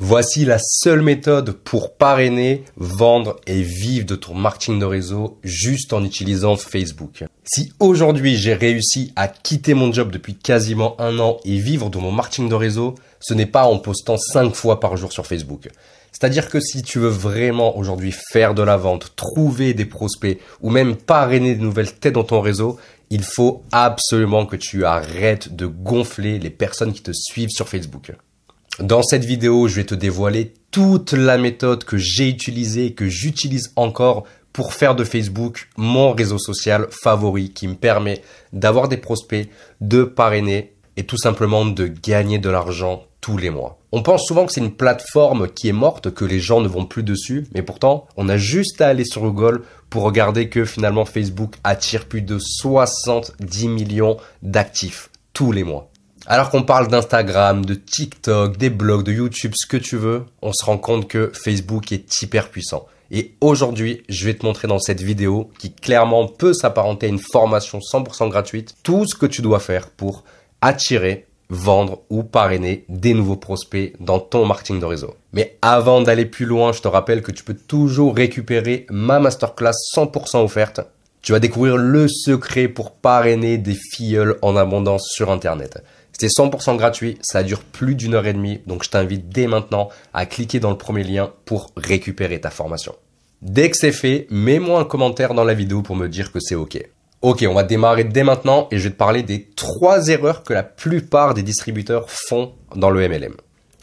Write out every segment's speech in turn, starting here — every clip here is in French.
Voici la seule méthode pour parrainer, vendre et vivre de ton marketing de réseau juste en utilisant Facebook. Si aujourd'hui j'ai réussi à quitter mon job depuis quasiment 1 an et vivre de mon marketing de réseau, ce n'est pas en postant 5 fois par jour sur Facebook. C'est-à-dire que si tu veux vraiment aujourd'hui faire de la vente, trouver des prospects ou même parrainer de nouvelles têtes dans ton réseau, il faut absolument que tu arrêtes de gonfler les personnes qui te suivent sur Facebook. Dans cette vidéo, je vais te dévoiler toute la méthode que j'ai utilisée et que j'utilise encore pour faire de Facebook mon réseau social favori qui me permet d'avoir des prospects, de parrainer et tout simplement de gagner de l'argent tous les mois. On pense souvent que c'est une plateforme qui est morte, que les gens ne vont plus dessus, mais pourtant, on a juste à aller sur Google pour regarder que finalement Facebook attire plus de 70 millions d'actifs tous les mois. Alors qu'on parle d'Instagram, de TikTok, des blogs, de YouTube, ce que tu veux, on se rend compte que Facebook est hyper puissant. Et aujourd'hui, je vais te montrer dans cette vidéo, qui clairement peut s'apparenter à une formation 100% gratuite, tout ce que tu dois faire pour attirer, vendre ou parrainer des nouveaux prospects dans ton marketing de réseau. Mais avant d'aller plus loin, je te rappelle que tu peux toujours récupérer ma masterclass 100% offerte. Tu vas découvrir le secret pour parrainer des filleuls en abondance sur Internet. C'est 100% gratuit, ça dure plus d'1 heure et demie, donc je t'invite dès maintenant à cliquer dans le premier lien pour récupérer ta formation. Dès que c'est fait, mets-moi un commentaire dans la vidéo pour me dire que c'est OK. Ok, on va démarrer dès maintenant et je vais te parler des 3 erreurs que la plupart des distributeurs font dans le MLM.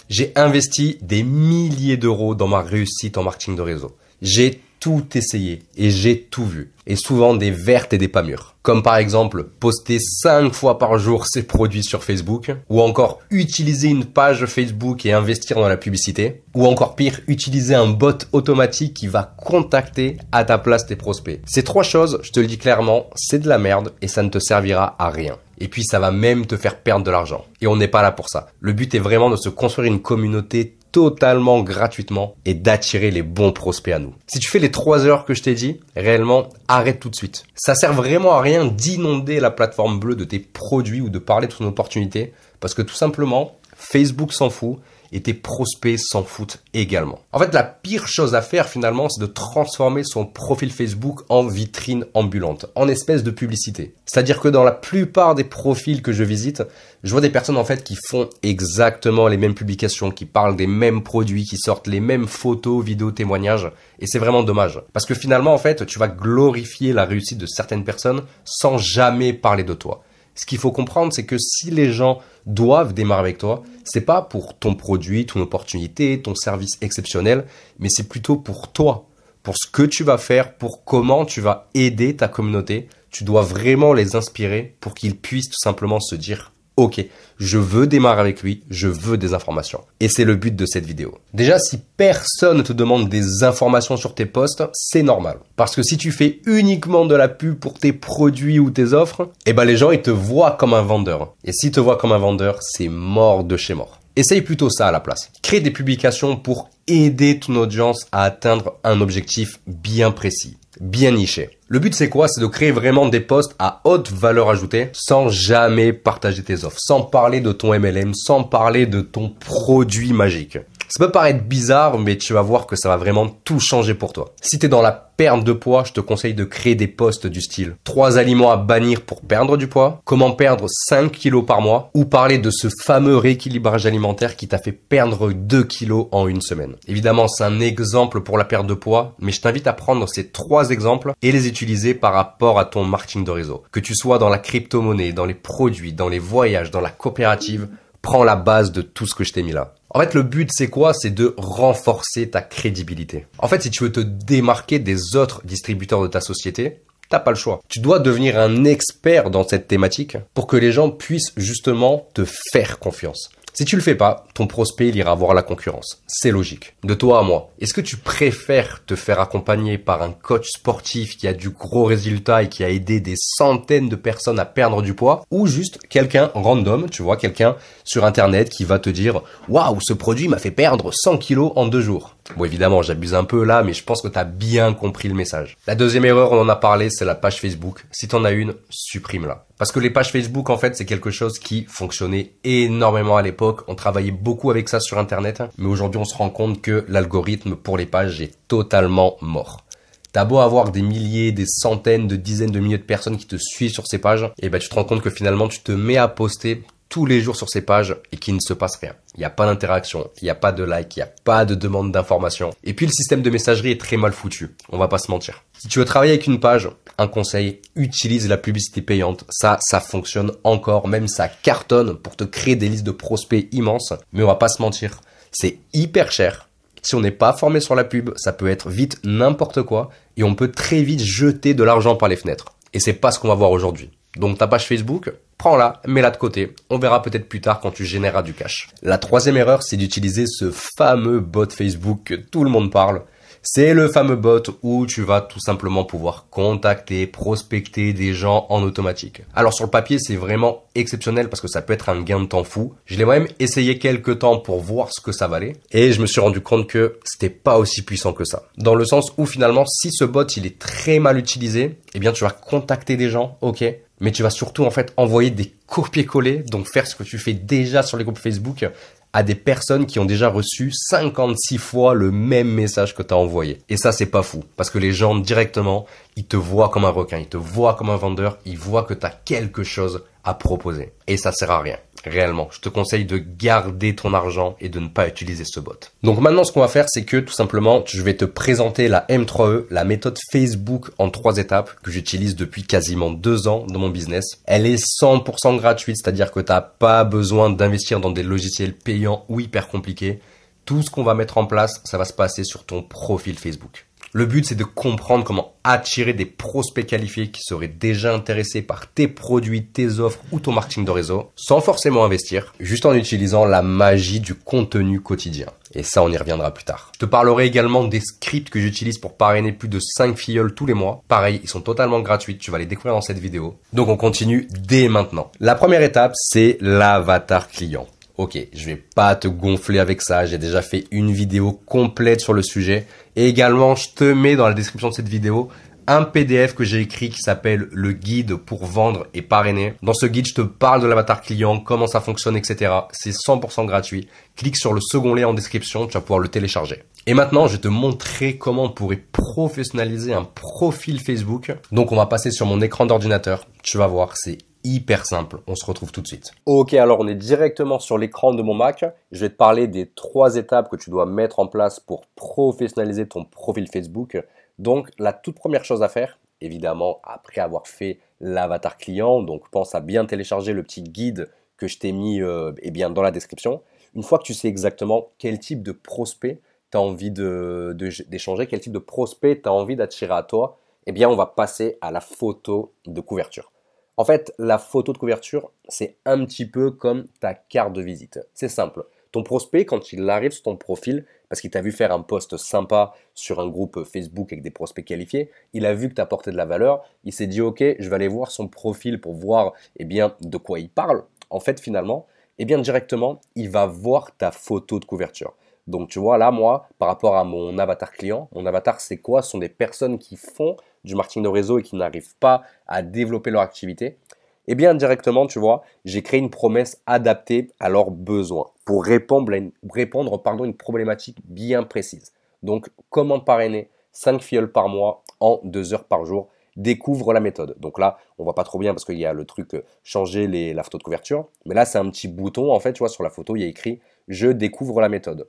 J'ai investi des milliers d'euros dans ma réussite en marketing de réseau. J'ai tout essayé et j'ai tout vu. Et souvent des vertes et des pas mûres. Comme par exemple poster 5 fois par jour ses produits sur Facebook. Ou encore utiliser une page Facebook et investir dans la publicité. Ou encore pire, utiliser un bot automatique qui va contacter à ta place tes prospects. Ces 3 choses, je te le dis clairement, c'est de la merde et ça ne te servira à rien. Et puis ça va même te faire perdre de l'argent. Et on n'est pas là pour ça. Le but est vraiment de se construire une communauté totalement gratuitement et d'attirer les bons prospects à nous. Si tu fais les 3 heures que je t'ai dit, réellement, arrête tout de suite. Ça sert vraiment à rien d'inonder la plateforme bleue de tes produits ou de parler de ton opportunité parce que tout simplement, Facebook s'en fout et tes prospects s'en foutent également. En fait, la pire chose à faire finalement, c'est de transformer son profil Facebook en vitrine ambulante, en espèce de publicité. C'est-à-dire que dans la plupart des profils que je visite, je vois des personnes en fait qui font exactement les mêmes publications, qui parlent des mêmes produits, qui sortent les mêmes photos, vidéos, témoignages. Et c'est vraiment dommage. Parce que finalement, en fait, tu vas glorifier la réussite de certaines personnes sans jamais parler de toi. Ce qu'il faut comprendre, c'est que si les gens doivent démarrer avec toi, c'est pas pour ton produit, ton opportunité, ton service exceptionnel, mais c'est plutôt pour toi, pour ce que tu vas faire, pour comment tu vas aider ta communauté. Tu dois vraiment les inspirer pour qu'ils puissent tout simplement se dire « Ok, je veux démarrer avec lui, je veux des informations. » Et c'est le but de cette vidéo. Déjà, si personne ne te demande des informations sur tes posts, c'est normal. Parce que si tu fais uniquement de la pub pour tes produits ou tes offres, eh ben les gens, ils te voient comme un vendeur. Et s'ils te voient comme un vendeur, c'est mort de chez mort. Essaye plutôt ça à la place. Crée des publications pour aider ton audience à atteindre un objectif bien précis, bien niché. Le but c'est quoi? C'est de créer vraiment des posts à haute valeur ajoutée sans jamais partager tes offres, sans parler de ton MLM, sans parler de ton produit magique. Ça peut paraître bizarre, mais tu vas voir que ça va vraiment tout changer pour toi. Si tu es dans la perte de poids, je te conseille de créer des posts du style 3 aliments à bannir pour perdre du poids, comment perdre 5 kilos par mois, ou parler de ce fameux rééquilibrage alimentaire qui t'a fait perdre 2 kilos en 1 semaine. Évidemment, c'est un exemple pour la perte de poids, mais je t'invite à prendre ces 3 exemples et les utiliser par rapport à ton marketing de réseau. Que tu sois dans la crypto-monnaie, dans les produits, dans les voyages, dans la coopérative, prends la base de tout ce que je t'ai mis là. En fait, le but, c'est quoi? C'est de renforcer ta crédibilité. En fait, si tu veux te démarquer des autres distributeurs de ta société, t'as pas le choix. Tu dois devenir un expert dans cette thématique pour que les gens puissent justement te faire confiance. Si tu le fais pas, ton prospect, il ira voir la concurrence. C'est logique. De toi à moi. Est-ce que tu préfères te faire accompagner par un coach sportif qui a du gros résultat et qui a aidé des centaines de personnes à perdre du poids, ou juste quelqu'un random, tu vois, quelqu'un sur Internet qui va te dire « Waouh, ce produit m'a fait perdre 100 kilos en 2 jours ». Bon, évidemment, j'abuse un peu là, mais je pense que tu as bien compris le message. La deuxième erreur, on en a parlé, c'est la page Facebook. Si tu en as une, supprime-la. Parce que les pages Facebook, en fait, c'est quelque chose qui fonctionnait énormément à l'époque. On travaillait beaucoup avec ça sur Internet. Mais aujourd'hui, on se rend compte que l'algorithme pour les pages est totalement mort. T'as beau avoir des milliers, des centaines, de dizaines de milliers de personnes qui te suivent sur ces pages, et ben tu te rends compte que finalement, tu te mets à poster tous les jours sur ces pages et qu'il ne se passe rien. Il n'y a pas d'interaction, il n'y a pas de like, il n'y a pas de demande d'information. Et puis le système de messagerie est très mal foutu, on va pas se mentir. Si tu veux travailler avec une page, un conseil, utilise la publicité payante. Ça fonctionne encore, même ça cartonne pour te créer des listes de prospects immenses. Mais on va pas se mentir, c'est hyper cher. Si on n'est pas formé sur la pub, ça peut être vite n'importe quoi et on peut très vite jeter de l'argent par les fenêtres. Et c'est pas ce qu'on va voir aujourd'hui. Donc ta page Facebook, prends-la, mets-la de côté. On verra peut-être plus tard quand tu généreras du cash. La troisième erreur, c'est d'utiliser ce fameux bot Facebook que tout le monde parle. C'est le fameux bot où tu vas tout simplement pouvoir contacter, prospecter des gens en automatique. Alors sur le papier, c'est vraiment exceptionnel parce que ça peut être un gain de temps fou. Je l'ai moi-même essayé quelques temps pour voir ce que ça valait et je me suis rendu compte que c'était pas aussi puissant que ça. Dans le sens où finalement, si ce bot il est très mal utilisé, eh bien tu vas contacter des gens, ok, mais tu vas surtout en fait envoyer des copier-coller, donc faire ce que tu fais déjà sur les groupes Facebook à des personnes qui ont déjà reçu 56 fois le même message que tu as envoyé. Et ça, c'est pas fou. Parce que les gens, directement, ils te voient comme un requin, ils te voient comme un vendeur, ils voient que tu as quelque chose à proposer. Et ça sert à rien. Réellement, je te conseille de garder ton argent et de ne pas utiliser ce bot. Donc maintenant, ce qu'on va faire, c'est que tout simplement, je vais te présenter la M3E, la méthode Facebook en 3 étapes que j'utilise depuis quasiment 2 ans dans mon business. Elle est 100% gratuite, c'est-à-dire que tu n'as pas besoin d'investir dans des logiciels payants ou hyper compliqués. Tout ce qu'on va mettre en place, ça va se passer sur ton profil Facebook. Le but, c'est de comprendre comment attirer des prospects qualifiés qui seraient déjà intéressés par tes produits, tes offres ou ton marketing de réseau, sans forcément investir, juste en utilisant la magie du contenu quotidien. Et ça, on y reviendra plus tard. Je te parlerai également des scripts que j'utilise pour parrainer plus de 5 filleuls tous les mois. Pareil, ils sont totalement gratuits, tu vas les découvrir dans cette vidéo. Donc on continue dès maintenant. La première étape, c'est l'avatar client. Ok, je vais pas te gonfler avec ça, j'ai déjà fait une vidéo complète sur le sujet. Et également, je te mets dans la description de cette vidéo un PDF que j'ai écrit qui s'appelle le guide pour vendre et parrainer. Dans ce guide, je te parle de l'avatar client, comment ça fonctionne, etc. C'est 100% gratuit. Clique sur le second lien en description, tu vas pouvoir le télécharger. Et maintenant, je vais te montrer comment on pourrait professionnaliser un profil Facebook. Donc, on va passer sur mon écran d'ordinateur. Tu vas voir, c'est hyper simple, on se retrouve tout de suite. Ok, alors on est directement sur l'écran de mon Mac. Je vais te parler des 3 étapes que tu dois mettre en place pour professionnaliser ton profil Facebook. Donc, la toute première chose à faire, évidemment, après avoir fait l'avatar client, donc pense à bien télécharger le petit guide que je t'ai mis bien, dans la description. Une fois que tu sais exactement quel type de prospect tu as envie d'échanger, quel type de prospect tu as envie d'attirer à toi, eh bien, on va passer à la photo de couverture. En fait, la photo de couverture, c'est un petit peu comme ta carte de visite. C'est simple. Ton prospect, quand il arrive sur ton profil, parce qu'il t'a vu faire un post sympa sur un groupe Facebook avec des prospects qualifiés, il a vu que tu apportais de la valeur, il s'est dit « Ok, je vais aller voir son profil pour voir de quoi il parle. » En fait, finalement, directement, il va voir ta photo de couverture. Donc, tu vois, là, moi, par rapport à mon avatar client, mon avatar, c'est quoi? Ce sont des personnes qui font du marketing de réseau et qui n'arrivent pas à développer leur activité. Directement, tu vois, j'ai créé une promesse adaptée à leurs besoins pour répondre à une problématique bien précise. Donc, comment parrainer 5 filleuls par mois en 2 heures par jour? Découvre la méthode. Donc là, on voit pas trop bien parce qu'il y a le truc changer la photo de couverture. Mais là, c'est un petit bouton, en fait, tu vois, sur la photo, il y a écrit « Je découvre la méthode ».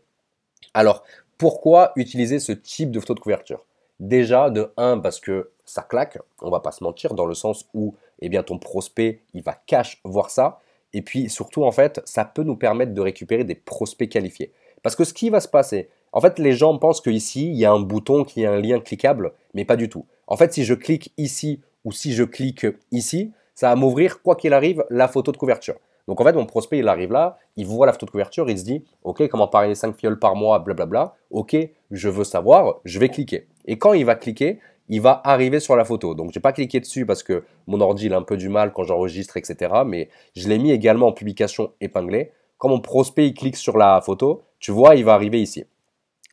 Alors, pourquoi utiliser ce type de photo de couverture? Déjà, de 1, parce que ça claque, on va pas se mentir, dans le sens où ton prospect, il va cash voir ça. Et puis surtout, en fait, ça peut nous permettre de récupérer des prospects qualifiés. Parce que ce qui va se passer, en fait, les gens pensent qu'ici, il y a un bouton qui est un lien cliquable, mais pas du tout. En fait, si je clique ici ou si je clique ici, ça va m'ouvrir, quoi qu'il arrive, la photo de couverture. Donc en fait, mon prospect, il arrive là, il voit la photo de couverture, il se dit « Ok, comment parrainer 5 filleuls par mois, blablabla. Ok, je veux savoir, je vais cliquer. » Et quand il va cliquer, il va arriver sur la photo. Donc, je n'ai pas cliqué dessus parce que mon ordi il a un peu du mal quand j'enregistre, etc. Mais je l'ai mis également en publication épinglée. Quand mon prospect il clique sur la photo, tu vois, il va arriver ici.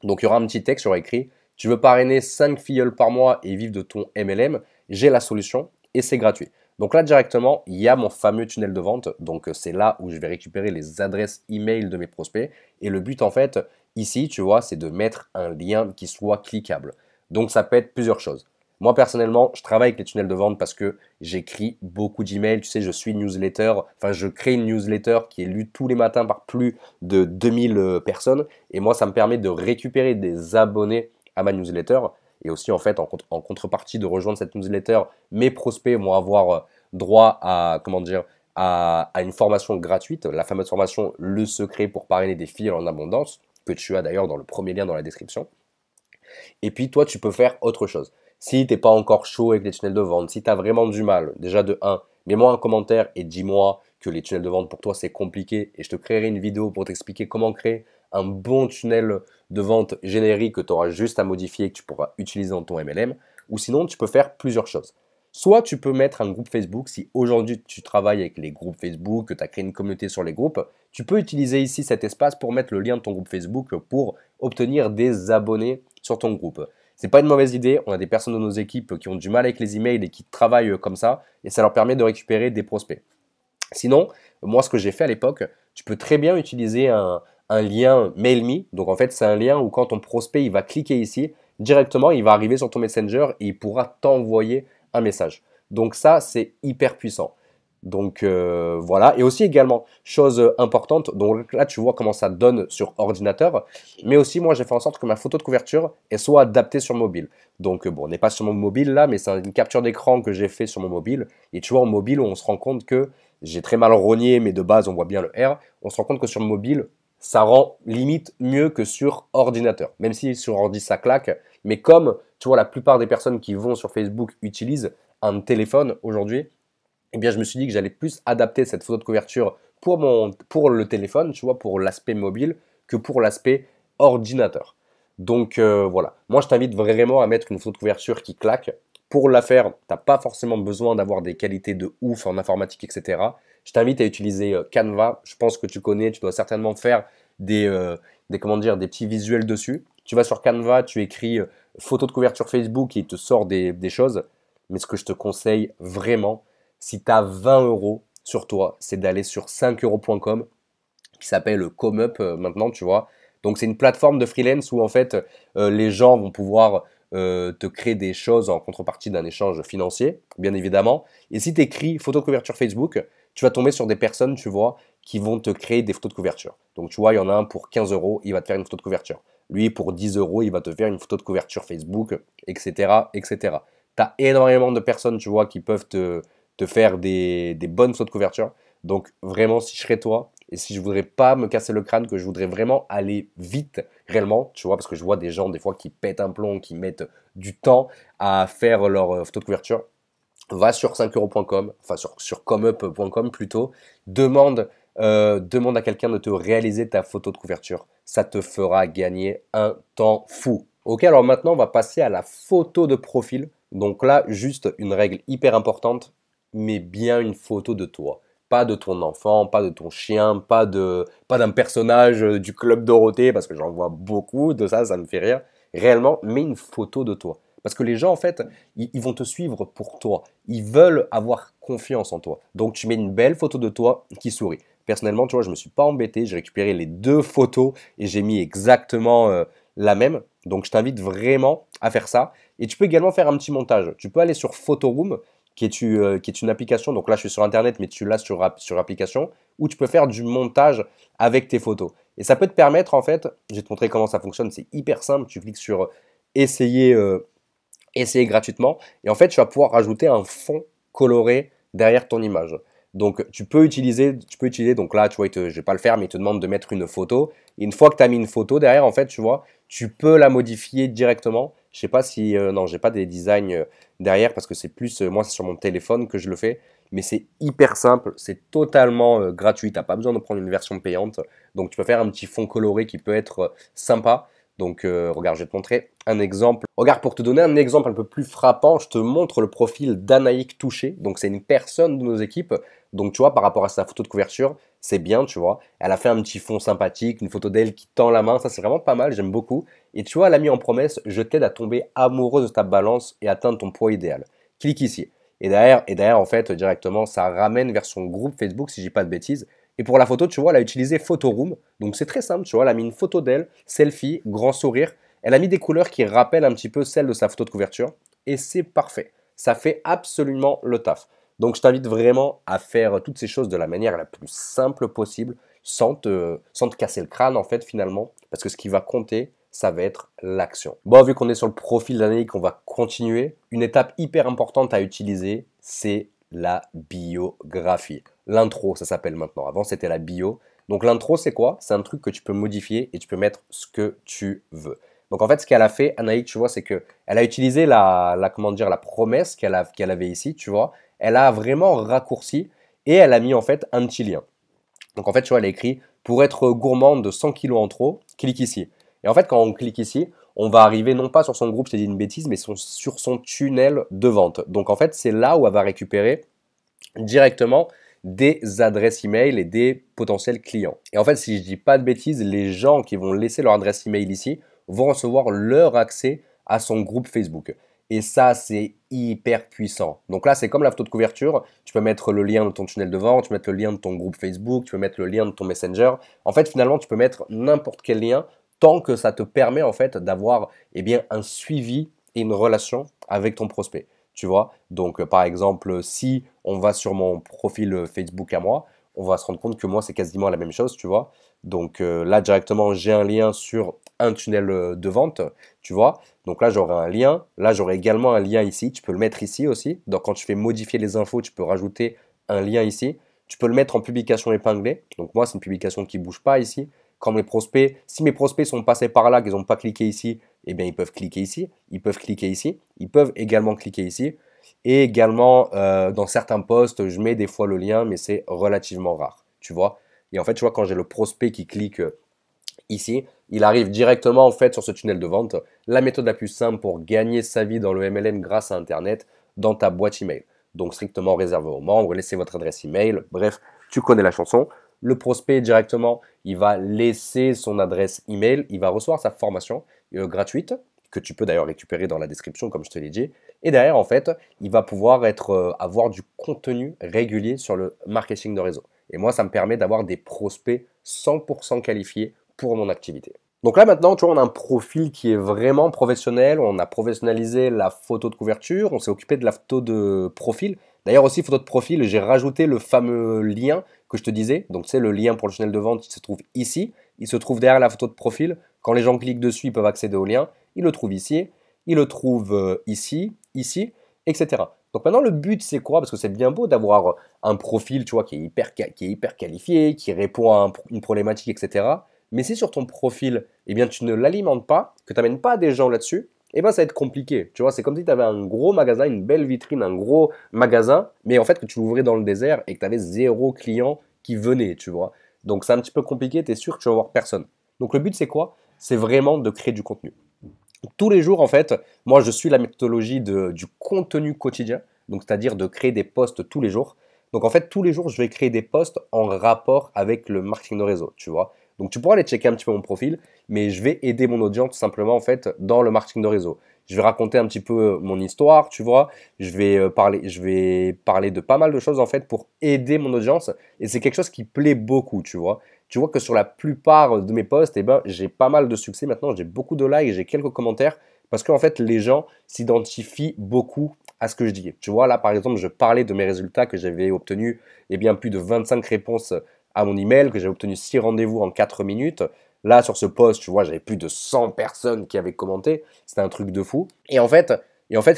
Donc, il y aura un petit texte, il y aura écrit, tu veux parrainer 5 filleuls par mois et vivre de ton MLM, j'ai la solution et c'est gratuit. Donc là, directement, il y a mon fameux tunnel de vente. Donc, c'est là où je vais récupérer les adresses email de mes prospects. Et le but, en fait, ici, tu vois, c'est de mettre un lien qui soit cliquable. Donc, ça peut être plusieurs choses. Moi, personnellement, je travaille avec les tunnels de vente parce que j'écris beaucoup d'emails. Tu sais, je suis newsletter. Enfin, je crée une newsletter qui est lue tous les matins par plus de 2000 personnes. Et moi, ça me permet de récupérer des abonnés à ma newsletter. Et aussi, en fait, en contrepartie de rejoindre cette newsletter, mes prospects vont avoir droit à, comment dire, à une formation gratuite, la fameuse formation Le secret pour parrainer des filles en abondance, que tu as d'ailleurs dans le premier lien dans la description. Et puis, toi, tu peux faire autre chose. Si tu n'es pas encore chaud avec les tunnels de vente, si tu as vraiment du mal, déjà de 1, mets-moi un commentaire et dis-moi que les tunnels de vente pour toi c'est compliqué et je te créerai une vidéo pour t'expliquer comment créer un bon tunnel de vente générique que tu auras juste à modifier et que tu pourras utiliser dans ton MLM. Ou sinon, tu peux faire plusieurs choses. Soit tu peux mettre un groupe Facebook. Si aujourd'hui tu travailles avec les groupes Facebook, que tu as créé une communauté sur les groupes, tu peux utiliser ici cet espace pour mettre le lien de ton groupe Facebook pour obtenir des abonnés sur ton groupe. C'est pas une mauvaise idée. On a des personnes de nos équipes qui ont du mal avec les emails et qui travaillent comme ça et ça leur permet de récupérer des prospects. Sinon, moi, ce que j'ai fait à l'époque, tu peux très bien utiliser un lien MailMe. Donc, en fait, c'est un lien où quand ton prospect il va cliquer ici, directement, il va arriver sur ton Messenger et il pourra t'envoyer un message. Donc, ça, c'est hyper puissant. Donc, voilà. Et aussi également, chose importante, donc là, tu vois comment ça donne sur ordinateur. Mais aussi, moi, j'ai fait en sorte que ma photo de couverture elle soit adaptée sur mobile. Donc, bon, on n'est pas sur mon mobile là, mais c'est une capture d'écran que j'ai fait sur mon mobile. Et tu vois, en mobile, on se rend compte que j'ai très mal rogné, mais de base, on voit bien le R. On se rend compte que sur mobile, ça rend limite mieux que sur ordinateur. Même si sur ordi, ça claque. Mais comme, tu vois, la plupart des personnes qui vont sur Facebook utilisent un téléphone aujourd'hui, eh bien, je me suis dit que j'allais plus adapter cette photo de couverture pour le téléphone, tu vois, pour l'aspect mobile, que pour l'aspect ordinateur. Donc, voilà. Moi, je t'invite vraiment à mettre une photo de couverture qui claque. Pour la faire, tu n'as pas forcément besoin d'avoir des qualités de ouf en informatique, etc. Je t'invite à utiliser Canva. Je pense que tu connais, tu dois certainement faire comment dire, des petits visuels dessus. Tu vas sur Canva, tu écris photo de couverture Facebook et il te sort des choses. Mais ce que je te conseille vraiment, si tu as 20 euros sur toi, c'est d'aller sur 5euros.com qui s'appelle ComeUp maintenant, tu vois. Donc, c'est une plateforme de freelance où en fait, les gens vont pouvoir te créer des choses en contrepartie d'un échange financier, bien évidemment. Et si tu écris photo de couverture Facebook, tu vas tomber sur des personnes, tu vois, qui vont te créer des photos de couverture. Donc, tu vois, il y en a un pour 15 euros, il va te faire une photo de couverture. Lui, pour 10 euros, il va te faire une photo de couverture Facebook, etc., etc. Tu as énormément de personnes, tu vois, qui peuvent te faire des bonnes photos de couverture. Donc, vraiment, si je serais toi, et si je voudrais pas me casser le crâne, que je voudrais vraiment aller vite, réellement, tu vois, parce que je vois des gens des fois qui pètent un plomb, qui mettent du temps à faire leur photo de couverture, va sur 5euros.com, enfin sur comeup.com plutôt, demande à quelqu'un de te réaliser ta photo de couverture. Ça te fera gagner un temps fou. Ok, alors maintenant, on va passer à la photo de profil. Donc là, juste une règle hyper importante, mais bien une photo de toi. Pas de ton enfant, pas de ton chien, pas d'un personnage du Club Dorothée, parce que j'en vois beaucoup de ça, ça me fait rire. Réellement, mets une photo de toi. Parce que les gens, en fait, ils vont te suivre pour toi. Ils veulent avoir confiance en toi. Donc, tu mets une belle photo de toi qui sourit. Personnellement, tu vois, je ne me suis pas embêté. J'ai récupéré les deux photos et j'ai mis exactement la même. Donc, je t'invite vraiment à faire ça. Et tu peux également faire un petit montage. Tu peux aller sur Photoroom, qui est une application. Donc là, je suis sur Internet, mais tu l'as sur application, où tu peux faire du montage avec tes photos. Et ça peut te permettre, en fait, je vais te montrer comment ça fonctionne. C'est hyper simple. Tu cliques sur essayer gratuitement. Et en fait, tu vas pouvoir rajouter un fond coloré derrière ton image. Donc, tu peux utiliser, donc là, tu vois, je vais pas le faire, mais il te demande de mettre une photo. Et une fois que tu as mis une photo derrière, en fait, tu vois, tu peux la modifier directement. Je sais pas si, non, j'ai pas des designs derrière parce que c'est plus, moi, c'est sur mon téléphone que je le fais. Mais c'est hyper simple, c'est totalement gratuit. Tu n'as pas besoin de prendre une version payante. Donc, tu peux faire un petit fond coloré qui peut être sympa. Donc, regarde, je vais te montrer un exemple. Regarde, pour te donner un exemple un peu plus frappant, je te montre le profil d'Anaïk Touché. Donc, c'est une personne de nos équipes. Donc, tu vois, par rapport à sa photo de couverture, c'est bien, tu vois. Elle a fait un petit fond sympathique, une photo d'elle qui tend la main. Ça, c'est vraiment pas mal, j'aime beaucoup. Et tu vois, elle a mis en promesse, je t'aide à tomber amoureux de ta balance et atteindre ton poids idéal. Clique ici. Et derrière, en fait, directement, ça ramène vers son groupe Facebook, si je dis pas de bêtises. Et pour la photo, tu vois, elle a utilisé Photoroom. Donc c'est très simple, tu vois, elle a mis une photo d'elle, selfie, grand sourire. Elle a mis des couleurs qui rappellent un petit peu celles de sa photo de couverture. Et c'est parfait. Ça fait absolument le taf. Donc je t'invite vraiment à faire toutes ces choses de la manière la plus simple possible, sans te casser le crâne en fait finalement. Parce que ce qui va compter, ça va être l'action. Bon, vu qu'on est sur le profil d'Anaïk, on va continuer. Une étape hyper importante à utiliser, c'est la biographie. L'intro, ça s'appelle maintenant. Avant, c'était la bio. Donc l'intro, c'est quoi? C'est un truc que tu peux modifier et tu peux mettre ce que tu veux. Donc en fait, ce qu'elle a fait, Anaïk, tu vois, c'est que elle a utilisé comment dire, la promesse qu'elle avait ici, tu vois. Elle a vraiment raccourci et elle a mis en fait un petit lien. Donc en fait, tu vois, elle a écrit pour être gourmande de 100 kilos en trop, clique ici. Et en fait, quand on clique ici, on va arriver non pas sur son groupe, je t'ai dit une bêtise, mais sur son tunnel de vente. Donc en fait, c'est là où elle va récupérer directement des adresses email et des potentiels clients. Et en fait, si je dis pas de bêtises, les gens qui vont laisser leur adresse email ici vont recevoir leur accès à son groupe Facebook. Et ça, c'est hyper puissant. Donc là, c'est comme la photo de couverture. Tu peux mettre le lien de ton tunnel de vente, tu peux mettre le lien de ton groupe Facebook, tu peux mettre le lien de ton Messenger. En fait, finalement, tu peux mettre n'importe quel lien tant que ça te permet en fait d'avoir un suivi et une relation avec ton prospect. Tu vois, donc par exemple, si on va sur mon profil Facebook à moi, on va se rendre compte que moi, c'est quasiment la même chose, tu vois. Donc là, directement, j'ai un lien sur un tunnel de vente, tu vois. Donc là, j'aurai un lien. Là, j'aurai également un lien ici. Tu peux le mettre ici aussi. Donc quand tu fais modifier les infos, tu peux rajouter un lien ici. Tu peux le mettre en publication épinglée. Donc moi, c'est une publication qui ne bouge pas ici. Quand mes prospects, si mes prospects sont passés par là, qu'ils n'ont pas cliqué ici, eh bien, ils peuvent cliquer ici, ils peuvent cliquer ici, ils peuvent également cliquer ici. Et également, dans certains posts, je mets des fois le lien, mais c'est relativement rare, tu vois. Et en fait, tu vois, quand j'ai le prospect qui clique ici, il arrive directement en fait sur ce tunnel de vente. La méthode la plus simple pour gagner sa vie dans le MLM grâce à Internet, dans ta boîte email. Donc strictement réservé aux membres, laissez votre adresse email, bref, tu connais la chanson. Le prospect directement, il va laisser son adresse email, il va recevoir sa formation gratuite, que tu peux d'ailleurs récupérer dans la description comme je te l'ai dit. Et derrière, en fait, il va pouvoir avoir du contenu régulier sur le marketing de réseau. Et moi, ça me permet d'avoir des prospects 100% qualifiés pour mon activité. Donc là maintenant, tu vois, on a un profil qui est vraiment professionnel. On a professionnalisé la photo de couverture, on s'est occupé de la photo de profil. D'ailleurs aussi, photo de profil, j'ai rajouté le fameux lien que je te disais. Donc c'est le lien pour le tunnel de vente qui se trouve ici. Il se trouve derrière la photo de profil. Quand les gens cliquent dessus, ils peuvent accéder au lien. Ils le trouvent ici, ils le trouvent ici, etc. Donc maintenant, le but, c'est quoi? Parce que c'est bien beau d'avoir un profil, tu vois, qui est hyper qualifié, qui répond à une problématique, etc. Mais si sur ton profil, eh bien, tu ne l'alimentes pas, que tu n'amènes pas des gens là-dessus, eh bien, ça va être compliqué. Tu vois, c'est comme si tu avais un gros magasin, une belle vitrine, un gros magasin, mais en fait, que tu l'ouvrais dans le désert et que tu avais 0 client qui venait, tu vois. Donc, c'est un petit peu compliqué, tu es sûr que tu vas voir personne. Donc, le but, c'est quoi? C'est vraiment de créer du contenu. Tous les jours, en fait, moi, je suis la méthodologie du contenu quotidien, donc c'est-à-dire de créer des posts tous les jours. Donc, en fait, tous les jours, je vais créer des posts en rapport avec le marketing de réseau, tu vois. Donc, tu pourras aller checker un petit peu mon profil, mais je vais aider mon audience tout simplement, en fait, dans le marketing de réseau. Je vais raconter un petit peu mon histoire, tu vois. Je vais parler de pas mal de choses, en fait, pour aider mon audience. Et c'est quelque chose qui plaît beaucoup, tu vois. Tu vois que sur la plupart de mes posts, eh ben, j'ai pas mal de succès maintenant. J'ai beaucoup de likes, j'ai quelques commentaires parce qu'en fait, les gens s'identifient beaucoup à ce que je dis. Tu vois, là, par exemple, je parlais de mes résultats que j'avais obtenus, plus de 25 réponses à mon email, que j'ai obtenu 6 rendez-vous en 4 minutes. Là, sur ce post, tu vois, j'avais plus de 100 personnes qui avaient commenté. C'était un truc de fou. Et en fait,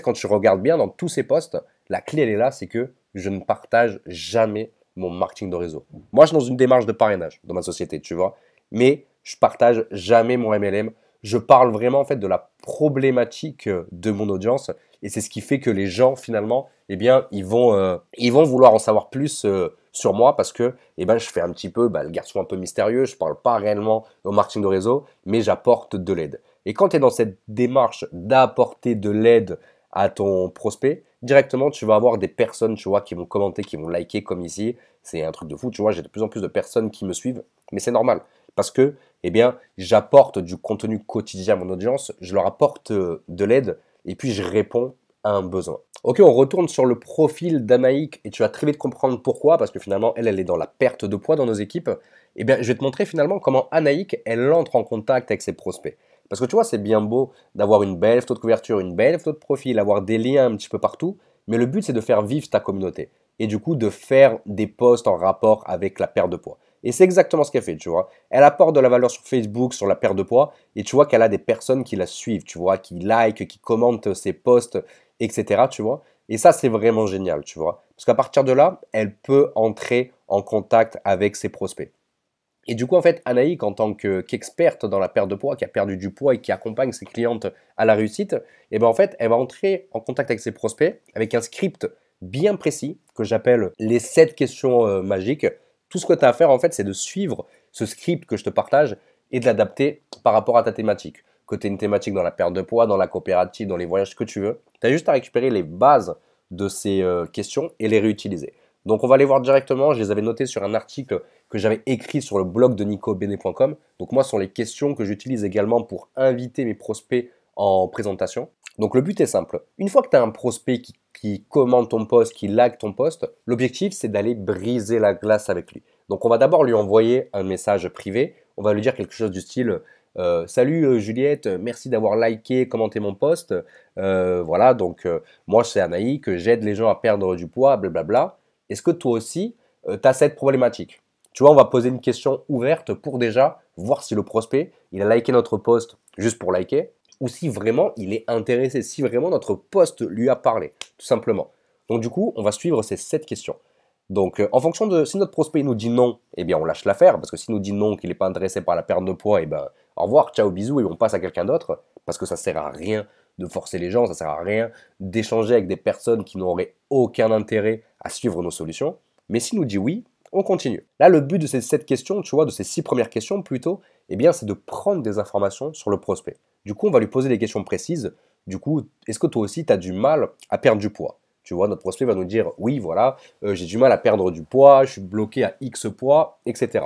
quand tu regardes bien dans tous ces posts, la clé, elle est là, c'est que je ne partage jamais mon marketing de réseau. Moi, je suis dans une démarche de parrainage dans ma société, tu vois. Mais je partage jamais mon MLM. Je parle vraiment, en fait, de la problématique de mon audience. Et c'est ce qui fait que les gens, finalement, ils vont vouloir en savoir plus sur moi parce que, je fais un petit peu le garçon un peu mystérieux. Je parle pas réellement au marketing de réseau, mais j'apporte de l'aide. Et quand tu es dans cette démarche d'apporter de l'aide à ton prospect, directement, tu vas avoir des personnes, tu vois, qui vont commenter, qui vont liker comme ici. C'est un truc de fou, tu vois, j'ai de plus en plus de personnes qui me suivent, mais c'est normal parce que, eh bien, j'apporte du contenu quotidien à mon audience, je leur apporte de l'aide et puis je réponds à un besoin. Ok, on retourne sur le profil d'Anaïk et tu vas très vite comprendre pourquoi, parce que finalement, elle est dans la perte de poids dans nos équipes. Eh bien, je vais te montrer finalement comment Anaïk, elle entre en contact avec ses prospects. Parce que tu vois, c'est bien beau d'avoir une belle photo de couverture, une belle photo de profil, avoir des liens un petit peu partout, mais le but, c'est de faire vivre ta communauté et du coup de faire des posts en rapport avec la perte de poids. Et c'est exactement ce qu'elle fait, tu vois. Elle apporte de la valeur sur Facebook, sur la perte de poids, et tu vois qu'elle a des personnes qui la suivent, tu vois, qui like, qui commentent ses posts, etc., tu vois. Et ça, c'est vraiment génial, tu vois. Parce qu'à partir de là, elle peut entrer en contact avec ses prospects. Et du coup, en fait, Anaïk, en tant qu'experte dans la perte de poids, qui a perdu du poids et qui accompagne ses clientes à la réussite, et ben en fait, elle va entrer en contact avec ses prospects avec un script bien précis que j'appelle les 7 questions magiques. Tout ce que tu as à faire, en fait, c'est de suivre ce script que je te partage et de l'adapter par rapport à ta thématique. Que tu aies une thématique dans la perte de poids, dans la coopérative, dans les voyages, ce que tu veux. Tu as juste à récupérer les bases de ces questions et les réutiliser. Donc, on va les voir directement. Je les avais notées sur un article que j'avais écrit sur le blog de nicobene.com. Donc, moi, ce sont les questions que j'utilise également pour inviter mes prospects en présentation. Donc, le but est simple. Une fois que tu as un prospect qui commente ton post, qui like ton post, l'objectif, c'est d'aller briser la glace avec lui. Donc, on va d'abord lui envoyer un message privé. On va lui dire quelque chose du style salut Juliette, merci d'avoir liké, commenté mon post. Voilà, donc moi, c'est Anaïk, j'aide les gens à perdre du poids, blablabla. Est-ce que toi aussi, tu as cette problématique? Tu vois, on va poser une question ouverte pour déjà voir si le prospect, il a liké notre post juste pour liker, ou si vraiment il est intéressé, si vraiment notre post lui a parlé, tout simplement. Donc du coup, on va suivre ces 7 questions. Donc en fonction de si notre prospect nous dit non, eh bien on lâche l'affaire, parce que s'il nous dit non, qu'il n'est pas intéressé par la perte de poids, eh ben au revoir, ciao, bisous, et on passe à quelqu'un d'autre, parce que ça sert à rien de forcer les gens, ça sert à rien d'échanger avec des personnes qui n'auraient aucun intérêt à suivre nos solutions. Mais s'il nous dit oui, on continue. Là, le but de ces 7 questions, tu vois, de ces 6 premières questions plutôt, eh bien, c'est de prendre des informations sur le prospect. Du coup, on va lui poser des questions précises. Du coup, est-ce que toi aussi, tu as du mal à perdre du poids? Tu vois, notre prospect va nous dire, oui, voilà, j'ai du mal à perdre du poids, je suis bloqué à X poids, etc.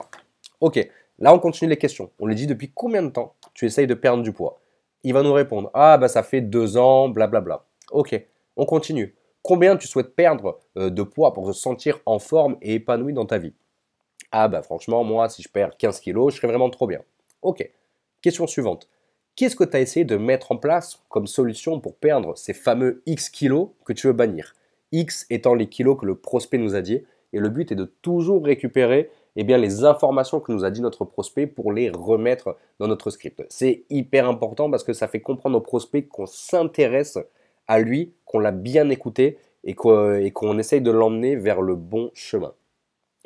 Ok, là, on continue les questions. On lui dit, depuis combien de temps tu essayes de perdre du poids? Il va nous répondre, ah, bah, ça fait 2 ans, blablabla. Ok, on continue. Combien tu souhaites perdre de poids pour te sentir en forme et épanoui dans ta vie? Ah bah franchement, moi, si je perds 15 kilos, je serais vraiment trop bien. Ok. Question suivante. Qu'est-ce que tu as essayé de mettre en place comme solution pour perdre ces fameux X kilos que tu veux bannir? X étant les kilos que le prospect nous a dit. Et le but est de toujours récupérer bien, les informations que nous a dit notre prospect pour les remettre dans notre script. C'est hyper important parce que ça fait comprendre au prospect qu'on s'intéresse à lui, qu'on l'a bien écouté et qu'on essaye de l'emmener vers le bon chemin.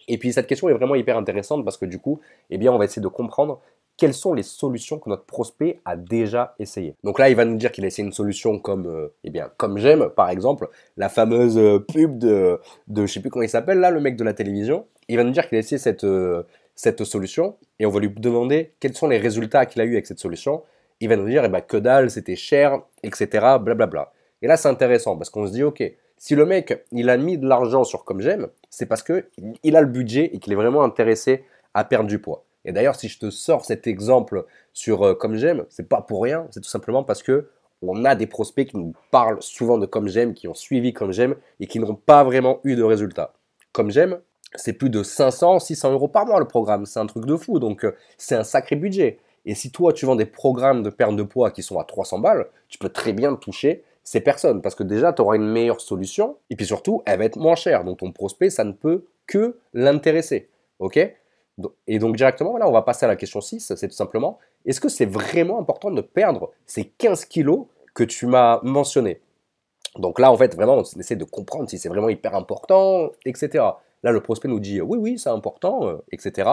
Et puis cette question est vraiment hyper intéressante parce que du coup, eh bien, on va essayer de comprendre quelles sont les solutions que notre prospect a déjà essayées. Donc là, il va nous dire qu'il a essayé une solution comme, comme j'aime, par exemple, la fameuse pub de je sais plus comment il s'appelle là, le mec de la télévision. Il va nous dire qu'il a essayé cette solution et on va lui demander quels sont les résultats qu'il a eu avec cette solution. Il va nous dire, que dalle, c'était cher, etc., blablabla. Et là, c'est intéressant parce qu'on se dit, ok, si le mec, il a mis de l'argent sur Comme J'aime, c'est parce qu'il a le budget et qu'il est vraiment intéressé à perdre du poids. Et d'ailleurs, si je te sors cet exemple sur Comme J'aime, c'est pas pour rien, c'est tout simplement parce que on a des prospects qui nous parlent souvent de Comme J'aime, qui ont suivi Comme J'aime et qui n'ont pas vraiment eu de résultats. Comme J'aime, c'est plus de 500, 600 euros par mois le programme, c'est un truc de fou, donc c'est un sacré budget. Et si toi, tu vends des programmes de perte de poids qui sont à 300 balles, tu peux très bien toucher ces personnes parce que déjà, tu auras une meilleure solution et puis surtout, elle va être moins chère. Donc, ton prospect, ça ne peut que l'intéresser. OK? Et donc, directement, là, on va passer à la question 6. C'est tout simplement, est-ce que c'est vraiment important de perdre ces 15 kilos que tu m'as mentionnés? Donc là, en fait, vraiment, on essaie de comprendre si c'est vraiment hyper important, etc. Là, le prospect nous dit oui, oui, c'est important, etc.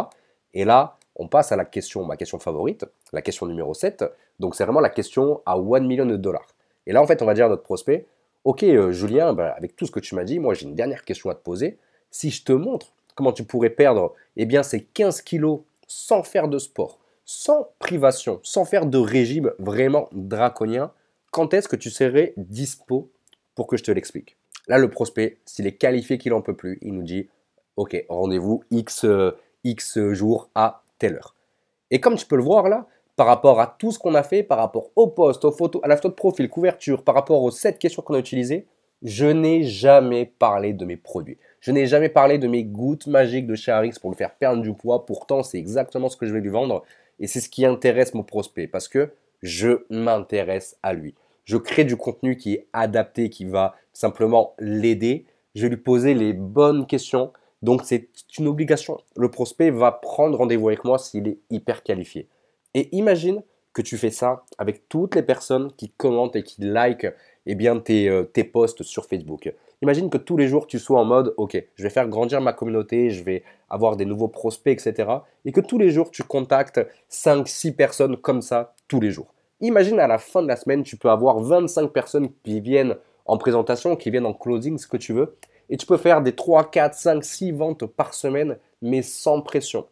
Et là, on passe à la question, ma question favorite, la question numéro 7. Donc, c'est vraiment la question à 1 million de dollars. Et là, en fait, on va dire à notre prospect, ok, Julien, avec tout ce que tu m'as dit, moi, j'ai une dernière question à te poser. Si je te montre comment tu pourrais perdre ces 15 kilos sans faire de sport, sans privation, sans faire de régime vraiment draconien, quand est-ce que tu serais dispo pour que je te l'explique? Là, le prospect, s'il est qualifié qu'il n'en peut plus, il nous dit « Ok, rendez-vous X jours à telle heure ». Et comme tu peux le voir là, par rapport à tout ce qu'on a fait, par rapport au post, aux photos, à la photo de profil, couverture, par rapport aux 7 questions qu'on a utilisées, je n'ai jamais parlé de mes produits. Je n'ai jamais parlé de mes gouttes magiques de chez Harix pour lui faire perdre du poids. Pourtant, c'est exactement ce que je vais lui vendre. Et c'est ce qui intéresse mon prospect parce que je m'intéresse à lui. Je crée du contenu qui est adapté, qui va simplement l'aider. Je vais lui poser les bonnes questions. Donc, c'est une obligation. Le prospect va prendre rendez-vous avec moi s'il est hyper qualifié. Et imagine que tu fais ça avec toutes les personnes qui commentent et qui likent tes posts sur Facebook. Imagine que tous les jours, tu sois en mode « Ok, je vais faire grandir ma communauté, je vais avoir des nouveaux prospects, etc. » Et que tous les jours, tu contactes 5-6 personnes comme ça, tous les jours. Imagine à la fin de la semaine, tu peux avoir 25 personnes qui viennent en présentation, qui viennent en closing, ce que tu veux. Et tu peux faire des 3, 4, 5, 6 ventes par semaine, mais sans pression.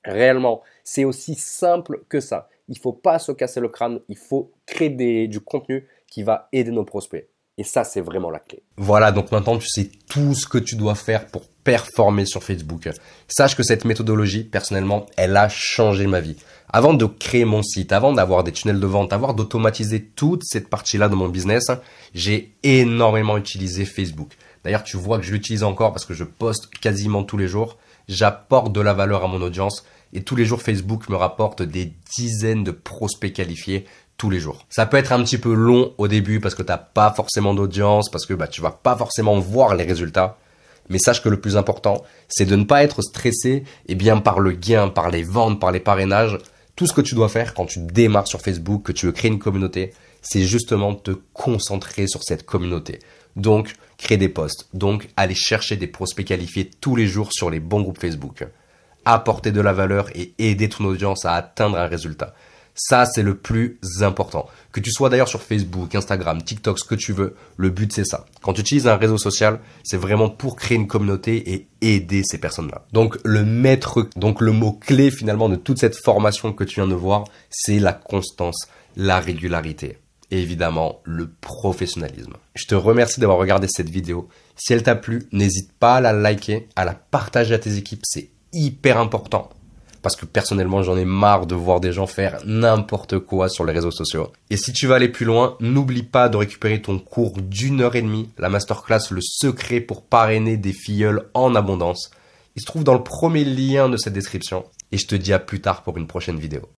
Réellement, c'est aussi simple que ça. Il ne faut pas se casser le crâne, il faut créer du contenu qui va aider nos prospects. Et ça, c'est vraiment la clé. Voilà, donc maintenant, tu sais tout ce que tu dois faire pour performer sur Facebook. Sache que cette méthodologie, personnellement, elle a changé ma vie. Avant de créer mon site, avant d'avoir des tunnels de vente, avant d'automatiser toute cette partie-là de mon business, j'ai énormément utilisé Facebook. D'ailleurs, tu vois que je l'utilise encore parce que je poste quasiment tous les jours. J'apporte de la valeur à mon audience et tous les jours, Facebook me rapporte des dizaines de prospects qualifiés tous les jours. Ça peut être un petit peu long au début parce que tu n'as pas forcément d'audience, parce que tu vas pas forcément voir les résultats. Mais sache que le plus important, c'est de ne pas être stressé par le gain, par les ventes, par les parrainages. Tout ce que tu dois faire quand tu démarres sur Facebook, que tu veux créer une communauté, c'est justement te concentrer sur cette communauté. Donc, créer des posts. Donc, aller chercher des prospects qualifiés tous les jours sur les bons groupes Facebook. Apporter de la valeur et aider ton audience à atteindre un résultat. Ça, c'est le plus important. Que tu sois d'ailleurs sur Facebook, Instagram, TikTok, ce que tu veux, le but c'est ça. Quand tu utilises un réseau social, c'est vraiment pour créer une communauté et aider ces personnes-là. Donc le mot-clé finalement de toute cette formation que tu viens de voir, c'est la constance, la régularité et évidemment le professionnalisme. Je te remercie d'avoir regardé cette vidéo. Si elle t'a plu, n'hésite pas à la liker, à la partager à tes équipes, c'est hyper important. Parce que personnellement, j'en ai marre de voir des gens faire n'importe quoi sur les réseaux sociaux. Et si tu veux aller plus loin, n'oublie pas de récupérer ton cours d'1 heure et demie, la masterclass Le secret pour parrainer des filleuls en abondance. Il se trouve dans le premier lien de cette description. Et je te dis à plus tard pour une prochaine vidéo.